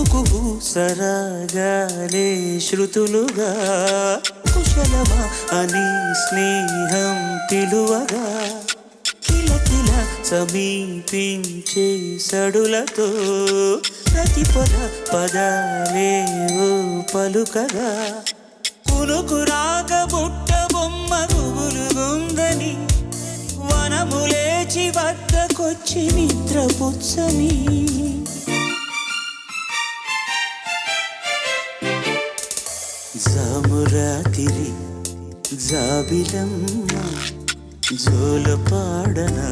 కుహు సరాగాలే శృతులుగా కుశలమా అని స్నేహం పిలువగా కిలకిల సమీపించే సడులతో ప్రతి పదాలేవో పలుకగా కునుకు రాగ బుట్ట బొమ్మ గుబులుగుందని వనములేచి వద్దకొచ్చి నిద్రపుచ్చని జామురాతిరి జాబిలమ్మ జోల పాడనా